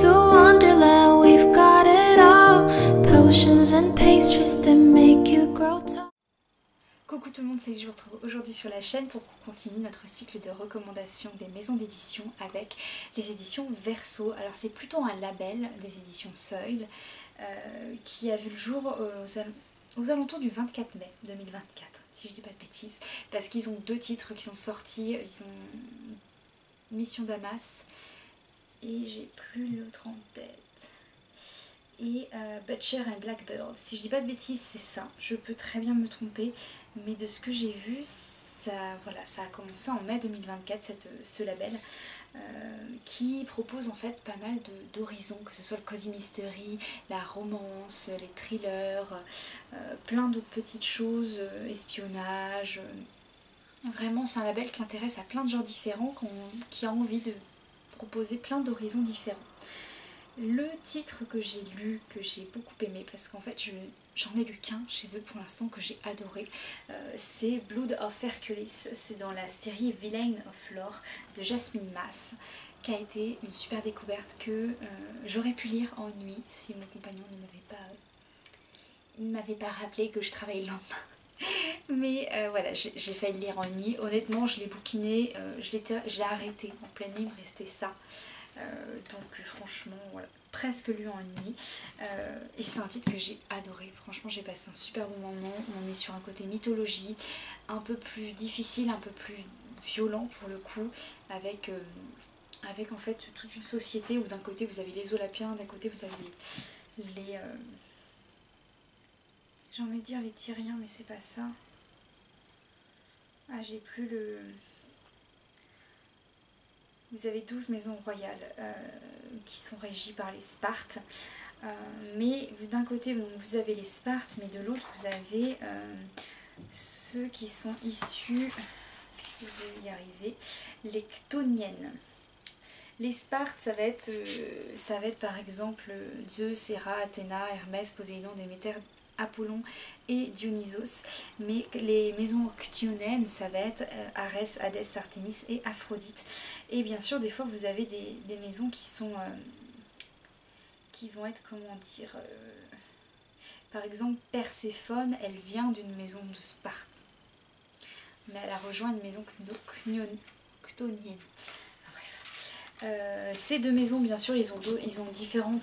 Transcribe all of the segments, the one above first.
to Wonderland, we've got it all. Potions and pastries that make you grow tall. Coucou tout le monde, c'est que je vous retrouve aujourd'hui sur la chaîne pour qu'on continue notre cycle de recommandations des maisons d'édition avec les éditions Verso. Alors c'est plutôt un label des éditions Seuil qui a vu le jour aux alentours du 24 mai 2024, si je dis pas de bêtises, parce qu'ils ont deux titres qui sont sortis, ils ont Mission Damas et j'ai plus l'autre en tête, et Butcher and Blackbird. Si je dis pas de bêtises, c'est ça, je peux très bien me tromper, mais de ce que j'ai vu, ça, voilà, ça a commencé en mai 2024, ce label, qui propose en fait pas mal d'horizons, que ce soit le cozy mystery, la romance, les thrillers, plein d'autres petites choses, espionnage. Vraiment c'est un label qui s'intéresse à plein de genres différents, qui a envie de proposer plein d'horizons différents. Le titre que j'ai lu, que j'ai beaucoup aimé, parce qu'en fait j'en ai lu qu'un chez eux pour l'instant que j'ai adoré, c'est Blood of Hercules. C'est dans la série Villain of Lore de Jasmine Mas, qui a été une super découverte que j'aurais pu lire en nuit si mon compagnon ne m'avait pas rappelé que je travaillais le lendemain. Mais voilà, j'ai failli le lire en nuit. Honnêtement, je l'ai bouquiné, je l'ai arrêté en pleine nuit, il me restait ça. Donc franchement, voilà, presque lu en nuit. Et c'est un titre que j'ai adoré. Franchement, j'ai passé un super bon moment. On est sur un côté mythologie, un peu plus difficile, un peu plus violent pour le coup, avec en fait toute une société où d'un côté vous avez les Olapiens, d'un côté vous avez les j'ai envie de dire les Tyriens, mais c'est pas ça. Ah, j'ai plus le... Vous avez 12 maisons royales qui sont régies par les Spartes. Mais d'un côté, vous avez les Spartes, mais de l'autre, vous avez ceux qui sont issus, je vais y arriver, les Chtoniennes. Les Spartes, ça va être par exemple Zeus, Héra, Athéna, Hermès, Poséidon, Déméter, Apollon et Dionysos, mais les maisons chthoniennes, ça va être Arès, Hadès, Artémis et Aphrodite. Et bien sûr, des fois, vous avez des maisons qui vont être, comment dire, par exemple, Perséphone, elle vient d'une maison de Sparte, mais elle a rejoint une maison chtonienne. Ces deux maisons, bien sûr, ils ont différents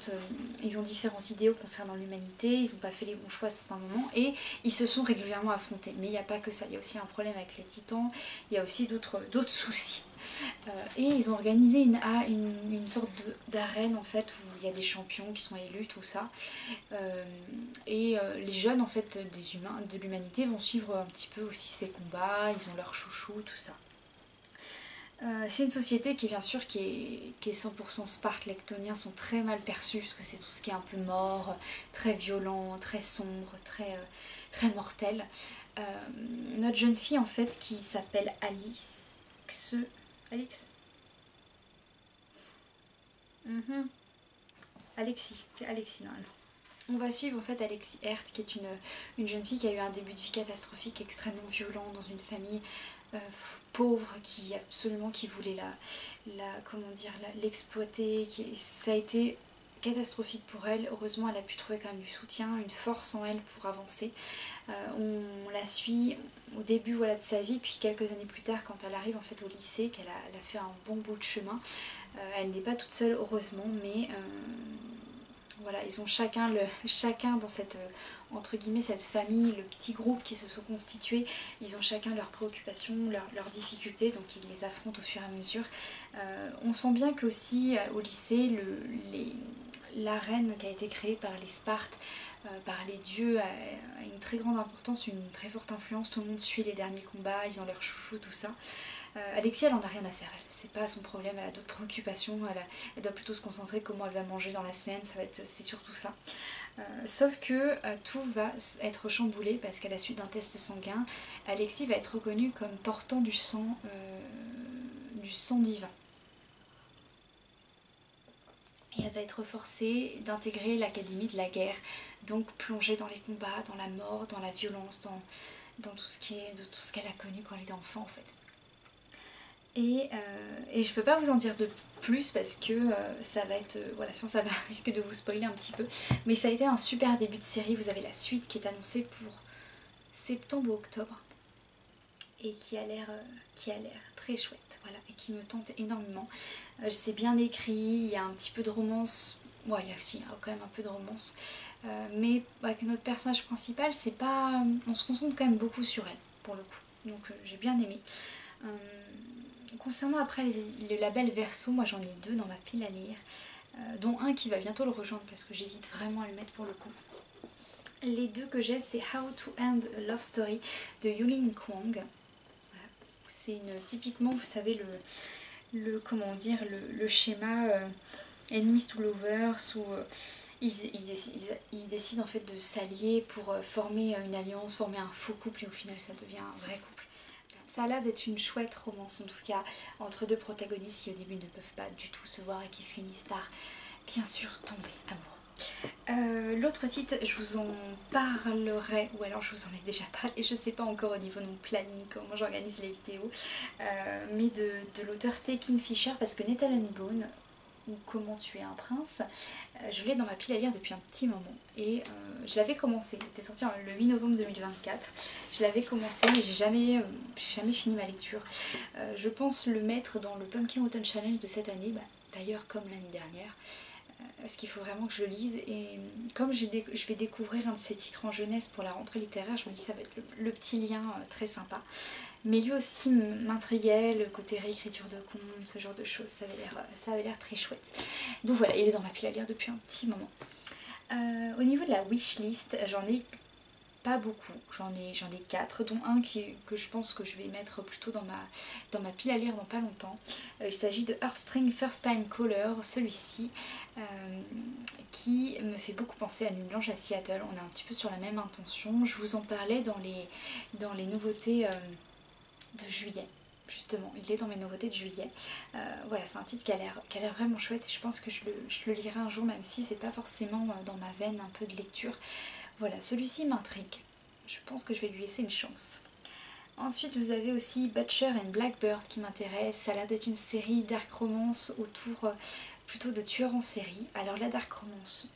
idéaux concernant l'humanité, ils n'ont pas fait les bons choix à certains moments et ils se sont régulièrement affrontés. Mais il n'y a pas que ça, il y a aussi un problème avec les titans, il y a aussi d'autres soucis. Et ils ont organisé une sorte d'arène en fait, où il y a des champions qui sont élus, tout ça. Et les jeunes en fait des humains, de l'humanité vont suivre un petit peu aussi ces combats, ils ont leurs chouchous, tout ça. C'est une société qui bien sûr qui est 100% Sparte. Les Chtoniens sont très mal perçus parce que c'est tout ce qui est un peu mort, très violent, très sombre, très mortel. Notre jeune fille en fait qui s'appelle Alix, Alexis, c'est Alexis normalement. On va suivre en fait Alexis Hert, qui est une jeune fille qui a eu un début de vie catastrophique, extrêmement violent, dans une famille pauvre, qui voulait l'exploiter. Ça a été catastrophique pour elle. Heureusement, elle a pu trouver quand même du soutien, une force en elle pour avancer. On la suit au début, voilà, de sa vie, puis quelques années plus tard, quand elle arrive en fait au lycée, qu'elle a fait un bon bout de chemin. Elle n'est pas toute seule, heureusement, mais voilà, ils ont chacun dans cette, entre guillemets, cette famille, le petit groupe qui se sont constitués, ils ont chacun leurs préoccupations, leurs difficultés, donc ils les affrontent au fur et à mesure. On sent bien qu'aussi au lycée, l'arène qui a été créée par les Spartes, par les dieux, a une très grande importance, une très forte influence. Tout le monde suit les derniers combats, ils ont leurs chouchous, tout ça. Alexia, elle en a rien à faire, c'est pas son problème, elle a d'autres préoccupations, elle doit plutôt se concentrer comment elle va manger dans la semaine, c'est surtout ça. Sauf que tout va être chamboulé parce qu'à la suite d'un test sanguin, Alexis va être reconnue comme portant du sang divin. Et elle va être forcée d'intégrer l'académie de la guerre, donc plongée dans les combats, dans la mort, dans la violence, dans tout ce qu'elle a connu quand elle était enfant en fait. Et je peux pas vous en dire de plus parce que ça va être, voilà, sinon ça va risque de vous spoiler un petit peu. Mais ça a été un super début de série, vous avez la suite qui est annoncée pour septembre ou octobre et qui a l'air très chouette, voilà, et qui me tente énormément. C'est bien écrit, il y a un petit peu de romance, ouais, il y a quand même un peu de romance, mais avec notre personnage principal, c'est pas, on se concentre quand même beaucoup sur elle pour le coup, donc j'ai bien aimé. Concernant après le label Verso, moi j'en ai 2 dans ma pile à lire, dont un qui va bientôt le rejoindre parce que j'hésite vraiment à le mettre pour le coup. Les 2 que j'ai, c'est How to End a Love Story de Yulin Kwang. Voilà. C'est typiquement, vous savez, comment dire, le schéma enemies to lovers où ils décident en fait de s'allier pour former une alliance, former un faux couple et au final ça devient un vrai couple. Ça a l'air d'être une chouette romance en tout cas entre 2 protagonistes qui au début ne peuvent pas du tout se voir et qui finissent par bien sûr tomber amoureux. L'autre titre, je vous en parlerai, ou alors je vous en ai déjà parlé, je sais pas encore au niveau de mon planning comment j'organise les vidéos, mais de l'auteur T. Kingfisher, parce que Nathal Bone, ou Comment tuer un prince, je l'ai dans ma pile à lire depuis un petit moment et je l'avais commencé, il était sorti le 8 novembre 2024, je l'avais commencé mais j'ai jamais fini ma lecture. Je pense le mettre dans le Pumpkin Autumn Challenge de cette année, d'ailleurs comme l'année dernière, parce qu'il faut vraiment que je le lise et comme je vais découvrir un de ces titres en jeunesse pour la rentrée littéraire, je me dis ça va être le petit lien très sympa. Mais lui aussi m'intriguait, le côté réécriture de contes, ce genre de choses, ça avait l'air très chouette. Donc voilà, il est dans ma pile à lire depuis un petit moment. Au niveau de la wishlist, j'en ai pas beaucoup, j'en ai 4, dont un que je pense que je vais mettre plutôt dans ma pile à lire dans pas longtemps. Il s'agit de Heartstring First Time Caller, celui-ci qui me fait beaucoup penser à Nuit Blanche à Seattle. On est un petit peu sur la même intention, je vous en parlais dans les nouveautés de juillet. Justement, il est dans mes nouveautés de juillet. Voilà, c'est un titre qui a l'air vraiment chouette et je pense que je le lirai un jour, même si c'est pas forcément dans ma veine un peu de lecture. Voilà, celui-ci m'intrigue. Je pense que je vais lui laisser une chance. Ensuite, vous avez aussi Butcher and Blackbird qui m'intéresse. Ça a l'air d'être une série dark romance autour plutôt de tueurs en série. Alors la dark romance,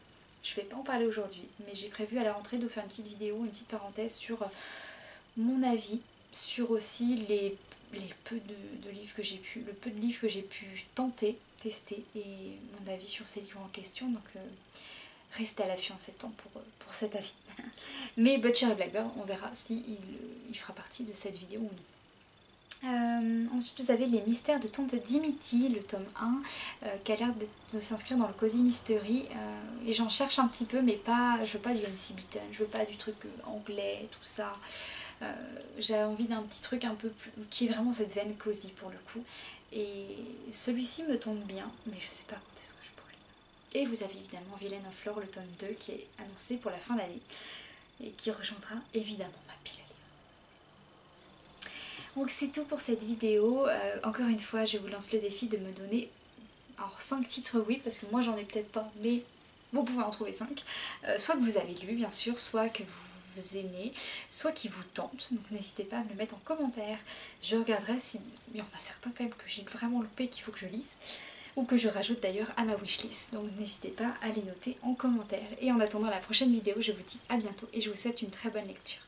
je vais pas en parler aujourd'hui, mais j'ai prévu à la rentrée de faire une petite vidéo, une petite parenthèse sur mon avis, sur aussi les peu de livres que j'ai pu, le peu de livres que j'ai pu tester et mon avis sur ces livres en question. Donc restez à l'affût en septembre pour cet avis. Mais Butcher et Blackbird, on verra si il fera partie de cette vidéo ou non. Ensuite vous avez Les Mystères de Tante Dimity, le tome 1, qui a l'air de s'inscrire dans le Cozy Mystery, et j'en cherche un petit peu, mais je veux pas du MC Beaton, je veux pas du truc anglais, tout ça. J'ai envie d'un petit truc un peu plus, qui est vraiment cette veine cosy pour le coup, et celui-ci me tombe bien, mais je sais pas quand est-ce que je pourrais le lire. Et vous avez évidemment Villain of Lore, le tome 2 qui est annoncé pour la fin d'année et qui rejoindra évidemment ma pile à lire. Donc c'est tout pour cette vidéo. Encore une fois, je vous lance le défi de me donner 5 titres, oui, parce que moi j'en ai peut-être pas, mais vous pouvez en trouver 5. Soit que vous avez lu bien sûr, soit que vous aimez, soit qui vous tentent, donc n'hésitez pas à me le mettre en commentaire. Je regarderai s'il y en a certains quand même que j'ai vraiment loupé qu'il faut que je lise, ou que je rajoute d'ailleurs à ma wishlist, donc n'hésitez pas à les noter en commentaire. Et en attendant la prochaine vidéo, je vous dis à bientôt et je vous souhaite une très bonne lecture.